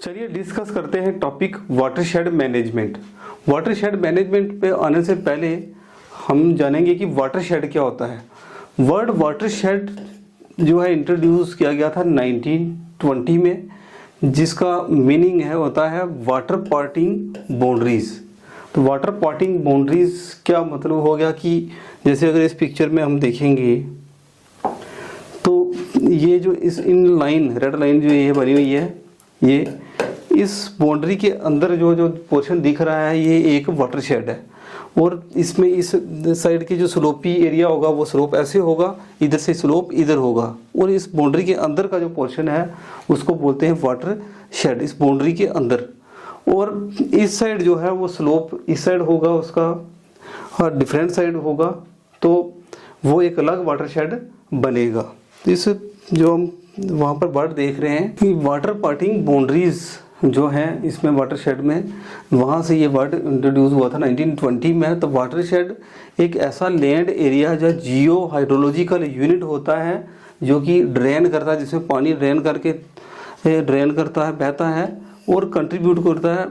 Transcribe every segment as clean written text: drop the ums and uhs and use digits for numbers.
चलिए डिस्कस करते हैं topic watershed management. Watershed management पे आने से पहले हम जानेंगे कि वाटरशेड क्या होता है। वर्ड वाटरशेड जो है इंट्रोड्यूस किया गया था 1920 में, जिसका मीनिंग है होता है वाटर पार्टिंग बाउंड्रीज। तो वाटर पार्टिंग बाउंड्रीज क्या मतलब हो गया कि जैसे अगर इस पिक्चर में हम देखेंगे तो ये जो इस इन लाइन रेड लाइन जो ये बनी हुई है, ये इस बाउंड्री के अंदर जो पोर्शन दिख रहा है ये एक वाटरशेड है। और इसमें इस साइड की जो स्लोपी एरिया होगा वो स्लोप ऐसे होगा, इधर से स्लोप इधर होगा, और इस बाउंड्री के अंदर का जो पोर्शन है उसको बोलते हैं वाटर शेड, इस बाउंड्री के अंदर। और इस साइड जो है वो स्लोप इस साइड होगा उसका और डिफरेंट साइड होगा, तो वो एक अलग वाटर शेड बनेगा। इस जो हम वहाँ पर वर्ड देख रहे हैं कि वाटर पार्टिंग बाउंड्रीज जो है इसमें वाटर शेड में, वहाँ से ये वर्ड इंट्रोड्यूस हुआ था 1920 में। तो वाटर शेड एक ऐसा लैंड एरिया जो जियो हाइड्रोलॉजिकल यूनिट होता है जो कि ड्रेन करता है, जिसमें पानी ड्रेन करता है, बहता है और कंट्रीब्यूट करता है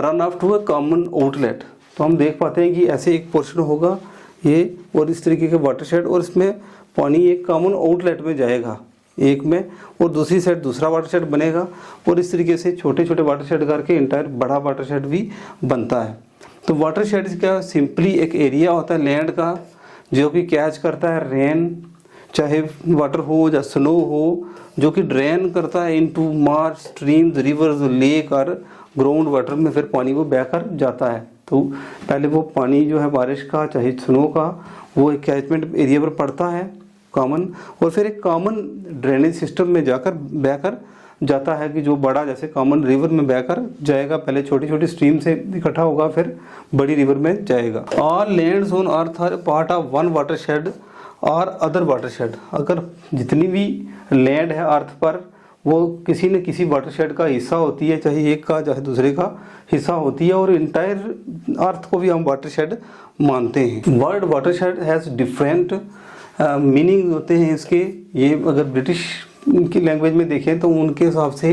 run off to a common outlet. तो हम देख पाते हैं कि ऐसे एक पोर्शन होगा ये और इस तरीके के वाटर शेड, और इसमें पानी एक कॉमन आउटलेट में जाएगा एक में, और दूसरी साइड दूसरा वाटर शेड बनेगा, और इस तरीके से छोटे छोटे वाटर शेड करके इंटायर बड़ा वाटर शेड भी बनता है। तो वाटर शेड का सिंपली एक एरिया होता है लैंड का जो कि कैच करता है रेन, चाहे वाटर हो या स्नो हो, जो कि ड्रेन करता है into Marsh, streams, reverse, lake और ग्राउंड वाटर में फिर पानी वो बहकर जाता है। तो पहले वो पानी जो है बारिश का चाहे स्नो का वो एक कैचमेंट एरिया पर पड़ता है कॉमन, और फिर एक कॉमन ड्रेनेज सिस्टम में जाकर बहकर जाता है कि जो बड़ा जैसे कॉमन रिवर में बहकर जाएगा, पहले छोटी छोटी स्ट्रीम से इकट्ठा होगा फिर बड़ी रिवर में जाएगा। All lands on earth are part of one watershed और अदर वाटर शेड। अगर जितनी भी लैंड है अर्थ पर वो किसी न किसी वाटर शेड का हिस्सा होती है, चाहे एक का चाहे दूसरे का हिस्सा होती है, और इंटायर अर्थ को भी हम वाटर शेड मानते हैं। Word water shade has different meaning होते हैं इसके। ये अगर ब्रिटिश की लैंग्वेज में देखें तो उनके हिसाब से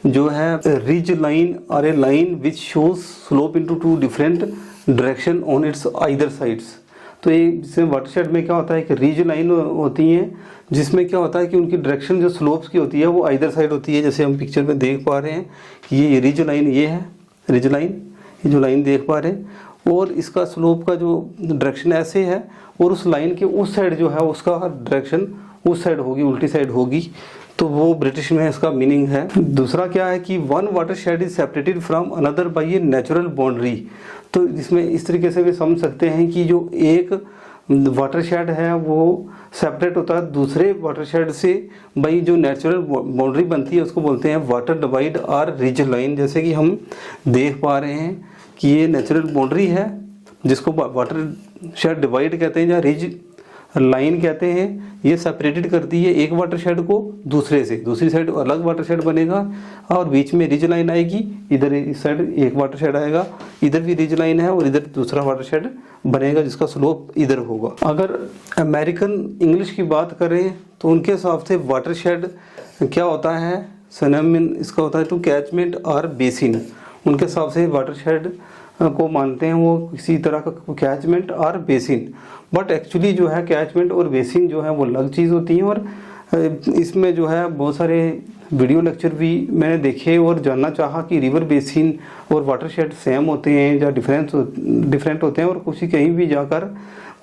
जो है रिज लाइन और a line which shows slope into two different direction on its either sides. तो ये जिसमें वाटरशेड में क्या होता है कि रिज लाइन होती हैं, जिसमें क्या होता है कि उनकी डायरेक्शन जो स्लोप्स की होती है वो आइदर साइड होती है। जैसे हम पिक्चर में देख पा रहे हैं कि ये रिज लाइन, ये है रिज लाइन, ये जो लाइन देख पा रहे हैं, और इसका स्लोप का जो डायरेक्शन ऐसे है, और उस लाइन के उस साइड जो है उसका डायरेक्शन उस साइड होगी, उल्टी साइड होगी। तो वो ब्रिटिश में इसका मीनिंग है। दूसरा क्या है कि one water shade is separated from another by a natural boundary. तो इसमें इस तरीके से भी समझ सकते हैं कि जो एक वाटर शेड है वो सेपरेट होता है दूसरे वाटर शेड से बाई जो नेचुरल बाउंड्री बनती है, उसको बोलते हैं वाटर डिवाइड और रिज लाइन। जैसे कि हम देख पा रहे हैं कि ये नेचुरल बाउंड्री है जिसको वाटर शेड डिवाइड कहते हैं या रिज लाइन कहते हैं। ये सेपरेटेड करती है एक वाटर शेड को दूसरे से, दूसरी साइड अलग वाटर शेड बनेगा और बीच में रिज लाइन आएगी। इधर इस साइड एक वाटर शेड आएगा, इधर भी रिज लाइन है और इधर दूसरा वाटर शेड बनेगा जिसका स्लोप इधर होगा। अगर अमेरिकन इंग्लिश की बात करें तो उनके हिसाब से वाटर शेड क्या होता है, सिनोनिम इसका होता है टू कैचमेंट और बेसिन। उनके हिसाब से वाटर शेड को मानते हैं वो किसी तरह का कैचमेंट और बेसिन, बट एक्चुअली जो है कैचमेंट और बेसिन जो है वो अलग चीज़ होती है। और इसमें जो है बहुत सारे वीडियो लेक्चर भी मैंने देखे और जानना चाहा कि रिवर बेसिन और वाटर शेड सेम होते हैं या डिफरेंट होते हैं, और कुछ कहीं भी जाकर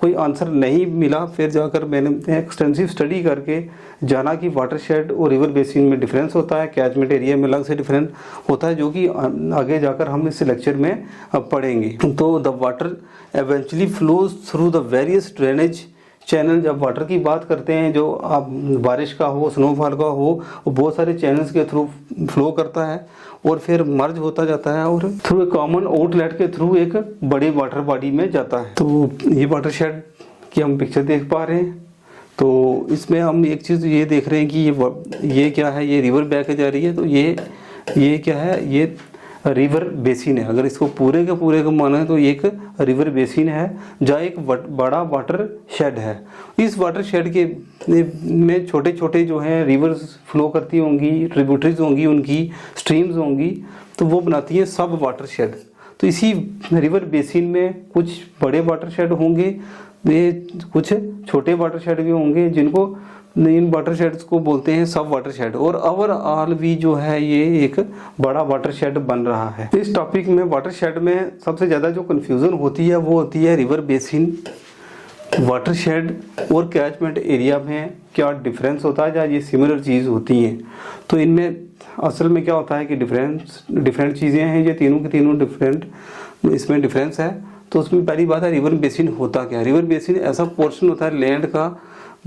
कोई आंसर नहीं मिला। फिर जाकर मैंने एक्सटेंसिव स्टडी करके जाना कि वाटर शेड और रिवर बेसिन में डिफरेंस होता है, कैचमेंट एरिया में अलग से डिफरेंट होता है, जो कि आगे जाकर हम इस लेक्चर में पढ़ेंगे। तो the water eventually flows through the various drainage channel. जब वाटर की बात करते हैं जो आप बारिश का हो, स्नोफॉल का हो, वो बहुत सारे चैनल्स के थ्रू फ्लो करता है और फिर मर्ज होता जाता है और थ्रू एक कॉमन आउटलेट के थ्रू एक बड़े वाटर बॉडी में जाता है। तो ये वाटर शेड की हम पिक्चर देख पा रहे हैं। तो इसमें हम एक चीज़ ये देख रहे हैं कि ये क्या है, ये रिवर बह के जा रही है। तो ये क्या है, ये रिवर बेसिन है। अगर इसको पूरे के पूरे को माना तो ये एक रिवर बेसिन है जहाँ एक बड़ा वाटर शेड है। इस वाटर शेड के में छोटे छोटे जो है रिवर्स फ्लो करती होंगी, ट्रिब्यूटरीज होंगी, उनकी स्ट्रीम्स होंगी, तो वो बनाती है सब वाटर शेड। तो इसी रिवर बेसिन में कुछ बड़े वाटर शेड होंगे, ये कुछ छोटे वाटर शेड भी होंगे, जिनको इन वाटर शेड्स को बोलते हैं सब वाटर शेड। और ओवरऑल भी जो है ये एक बड़ा वाटर शेड बन रहा है। इस टॉपिक में वाटर शेड में सबसे ज़्यादा जो कन्फ्यूज़न होती है वो होती है रिवर बेसिन, वाटर शेड और कैचमेंट एरिया में क्या डिफरेंस होता है, या ये सिमिलर चीज़ होती हैं। तो इनमें असल में क्या होता है कि डिफरेंट चीज़ें हैं, ये तीनों के तीनों डिफरेंट इसमें डिफरेंस है। तो उसमें पहली बात है रिवर बेसिन होता क्या है। रिवर बेसिन ऐसा पोर्शन होता है लैंड का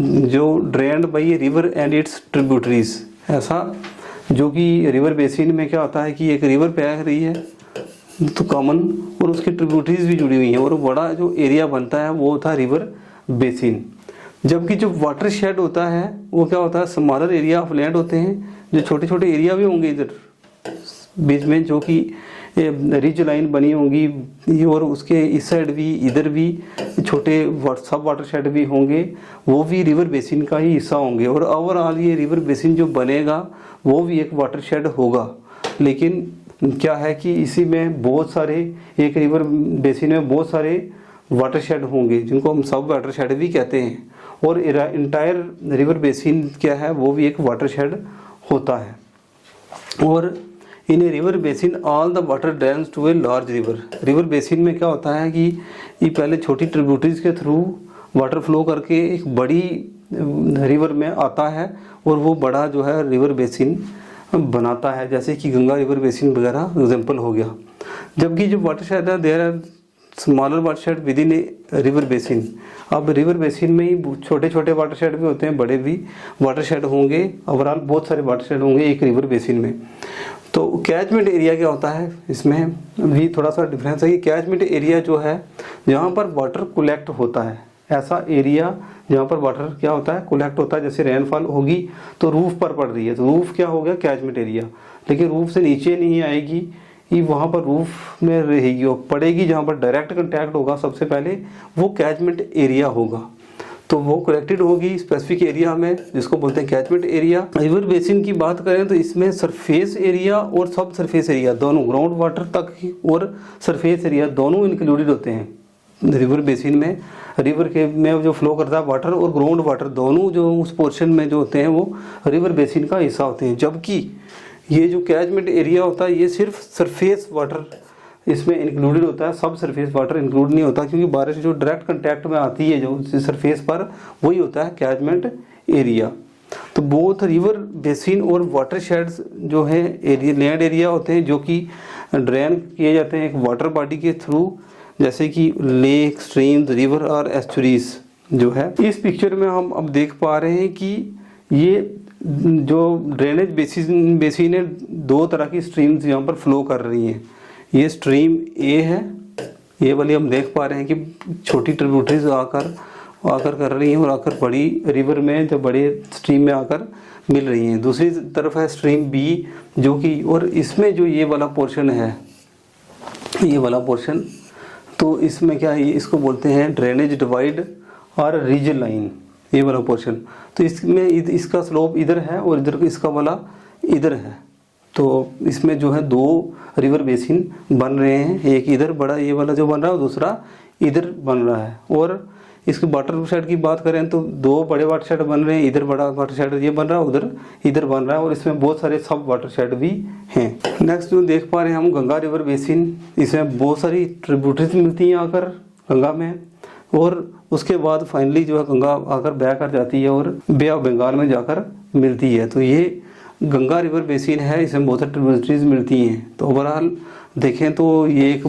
जो drained by river and it's tributaries, ऐसा जो कि रिवर बेसिन में क्या होता है कि एक रिवर बह रही है तो कॉमन, और उसकी ट्रिब्यूटरीज भी जुड़ी हुई हैं, और बड़ा जो एरिया बनता है वो होता है रिवर बेसिन। जबकि जो वाटर शेड होता है वो क्या होता है, स्मॉलर एरिया ऑफ लैंड होते हैं, जो छोटे छोटे एरिया भी होंगे इधर बीच में, जो कि रिज लाइन बनी होंगी, और उसके इस साइड भी इधर भी छोटे सब वाटर शेड भी होंगे, वो भी रिवर बेसिन का ही हिस्सा होंगे। और ओवरऑल ये रिवर बेसिन जो बनेगा वो भी एक वाटर शेड होगा। लेकिन क्या है कि इसी में बहुत सारे, एक रिवर बेसिन में बहुत सारे वाटर शेड होंगे जिनको हम सब वाटर शेड भी कहते हैं, और इंटायर रिवर बेसिन क्या है वो भी एक वाटर शेड होता है। और in a river basin all the water drains to a large river. River basin में क्या होता है कि ये पहले छोटी ट्रिब्यूटरीज के थ्रू वाटर फ्लो करके एक बड़ी रिवर में आता है, और वो बड़ा जो है रिवर बेसिन बनाता है, जैसे कि गंगा रिवर बेसिन वगैरह एग्जाम्पल हो गया। जबकि जो वाटर शेड है there are smaller watershed within a river basin. अब रिवर बेसिन में ही छोटे छोटे वाटर शेड भी होते हैं, बड़े भी वाटर शेड होंगे, ओवरऑल बहुत सारे वाटर शेड होंगे एक रिवर बेसिन में। तो कैचमेंट एरिया क्या होता है, इसमें भी थोड़ा सा डिफरेंस है कि कैचमेंट एरिया जो है जहाँ पर वाटर कलेक्ट होता है, ऐसा एरिया जहाँ पर वाटर क्या होता है कलेक्ट होता है। जैसे रेनफॉल होगी तो रूफ पर पड़ रही है तो रूफ क्या हो गया कैचमेंट एरिया, लेकिन रूफ से नीचे नहीं आएगी, ये वहाँ पर रूफ में रहेगी और पड़ेगी, जहाँ पर डायरेक्ट कंटैक्ट होगा सबसे पहले वो कैचमेंट एरिया होगा। तो वो कलेक्टेड होगी स्पेसिफिक एरिया में जिसको बोलते हैं कैचमेंट एरिया। रिवर बेसिन की बात करें तो इसमें सरफेस एरिया और सब सरफेस एरिया दोनों, ग्राउंड वाटर तक और सरफेस एरिया दोनों इंक्लूडेड होते हैं रिवर बेसिन में। रिवर के में जो फ्लो करता है वाटर और ग्राउंड वाटर दोनों जो उस पोर्शन में जो होते हैं वो रिवर बेसिन का हिस्सा होते हैं। जबकि ये जो कैचमेंट एरिया होता है ये सिर्फ सरफेस वाटर इसमें इंक्लूडेड होता है, सब सरफेस वाटर इंक्लूड नहीं होता, क्योंकि बारिश जो डायरेक्ट कंटैक्ट में आती है जो सरफेस पर वही होता है कैचमेंट एरिया। तो बोथ रिवर बेसिन और वाटर शेड्स जो है एरिया लैंड एरिया होते हैं जो कि ड्रेन किए जाते हैं एक वाटर बॉडी के थ्रू, जैसे कि लेक, स्ट्रीम्स, रिवर और एस्चुरीज जो है। इस पिक्चर में हम अब देख पा रहे हैं कि ये जो ड्रेनेज बेसिन है दो तरह की स्ट्रीम्स यहाँ पर फ्लो कर रही हैं। ये स्ट्रीम ए है, ये वाली हम देख पा रहे हैं कि छोटी ट्रिब्यूटरीज आकर कर रही हैं और आकर बड़ी रिवर में जो बड़े स्ट्रीम में आकर मिल रही हैं। दूसरी तरफ है स्ट्रीम बी जो कि, और इसमें जो ये वाला पोर्शन है, ये वाला पोर्शन, तो इसमें क्या है, इसको बोलते हैं ड्रेनेज डिवाइड और रिज लाइन, ये वाला पोर्शन। तो इसमें इसका स्लोप इधर है और इधर इसका वाला इधर है। तो इसमें जो है दो रिवर बेसिन बन रहे हैं, एक इधर बड़ा ये वाला जो बन रहा है और दूसरा इधर बन रहा है। और इसके वाटर शेड की बात करें तो दो बड़े वाटर शेड बन रहे हैं, इधर बड़ा वाटर शेड ये बन रहा है, उधर इधर बन रहा है, और इसमें बहुत सारे सब वाटर शेड भी हैं। नेक्स्ट जो देख पा रहे हैं हम गंगा रिवर बेसिन, इसमें बहुत सारी ट्रिब्यूटरीज मिलती हैं आकर गंगा में, और उसके बाद फाइनली जो है गंगा आकर बह कर जाती है और बे ऑफ बंगाल में जाकर मिलती है। तो ये गंगा रिवर बेसिन है, इसमें बहुत सारी ट्रिब्यूटरीज मिलती हैं। तो ओवरऑल देखें तो ये एक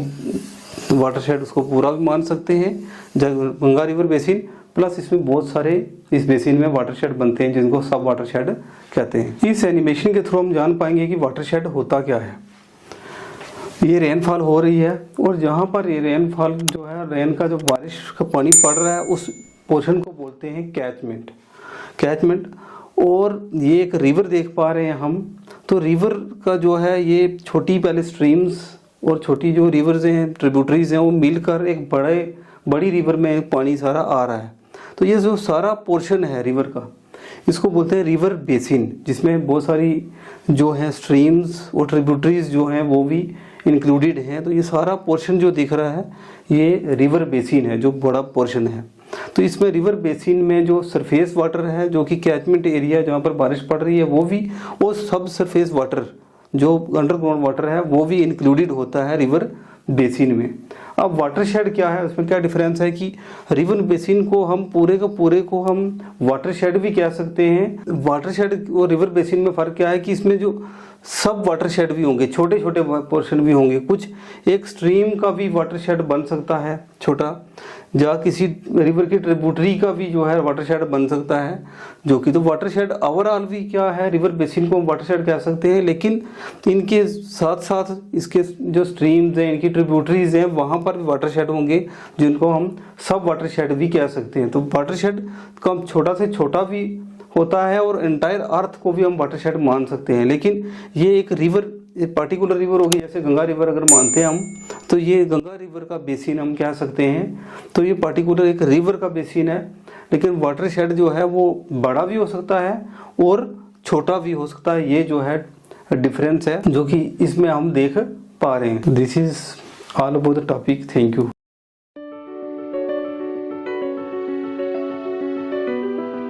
वाटर शेड उसको पूरा भी मान सकते हैं गंगा रिवर बेसिन, प्लस इसमें बहुत सारे इस बेसिन में वाटर शेड बनते हैं जिनको सब वाटर शेड कहते हैं। इस एनिमेशन के थ्रू हम जान पाएंगे कि वाटर शेड होता क्या है। ये रेनफॉल हो रही है और जहाँ पर ये रेनफॉल जो है, रेन का जो बारिश का पानी पड़ रहा है उस पोर्शन को बोलते हैं कैचमेंट। और ये एक रिवर देख पा रहे हैं हम, तो रिवर का जो है ये छोटी पहले स्ट्रीम्स और छोटी जो रिवर्स हैं, ट्रिब्यूटरीज हैं, वो मिलकर एक बड़ी रिवर में पानी सारा आ रहा है। तो ये जो सारा पोर्शन है रिवर का, इसको बोलते हैं रिवर बेसिन, जिसमें बहुत सारी जो है स्ट्रीम्स और ट्रिब्यूटरीज जो हैं वो भी इंक्लूडेड हैं। तो ये सारा पोर्शन जो दिख रहा है ये रिवर बेसिन है, जो बड़ा पोर्शन है। तो इसमें रिवर बेसिन में जो सरफेस वाटर है, जो कि कैचमेंट एरिया जहाँ पर बारिश पड़ रही है वो भी, और सब सरफेस वाटर जो अंडरग्राउंड वाटर है वो भी इंक्लूडेड होता है रिवर बेसिन में। अब वाटरशेड क्या है, उसमें क्या डिफरेंस है कि रिवर बेसिन को हम पूरे को हम वाटरशेड भी कह सकते हैं। वाटरशेड और रिवर बेसिन में फ़र्क क्या है कि इसमें जो सब वाटरशेड भी होंगे, छोटे छोटे पोर्शन भी होंगे, कुछ एक स्ट्रीम का भी वाटरशेड बन सकता है छोटा, या किसी रिवर की ट्रिब्यूटरी का भी जो है वाटरशेड बन सकता है, जो कि तो वाटरशेड ओवरऑल भी क्या है, रिवर बेसिन को हम वाटरशेड कह सकते हैं। लेकिन इनके साथ साथ इसके जो स्ट्रीम्स हैं, इनकी ट्रिब्यूटरीज हैं, वहाँ पर भी वाटरशेड होंगे जिनको हम सब वाटरशेड भी कह सकते हैं। तो वाटरशेड को हम छोटा से छोटा भी होता है और एंटायर अर्थ को भी हम वाटरशेड मान सकते हैं। लेकिन ये एक रिवर, एक पार्टिकुलर रिवर होगी, जैसे गंगा रिवर अगर मानते हैं हम, तो ये गंगा रिवर का बेसिन हम कह सकते हैं। तो ये पार्टिकुलर एक रिवर का बेसिन है। लेकिन वाटरशेड जो है वो बड़ा भी हो सकता है और छोटा भी हो सकता है। ये जो है डिफरेंस है जो कि इसमें हम देख पा रहे हैं। This is all about the topic. Thank you.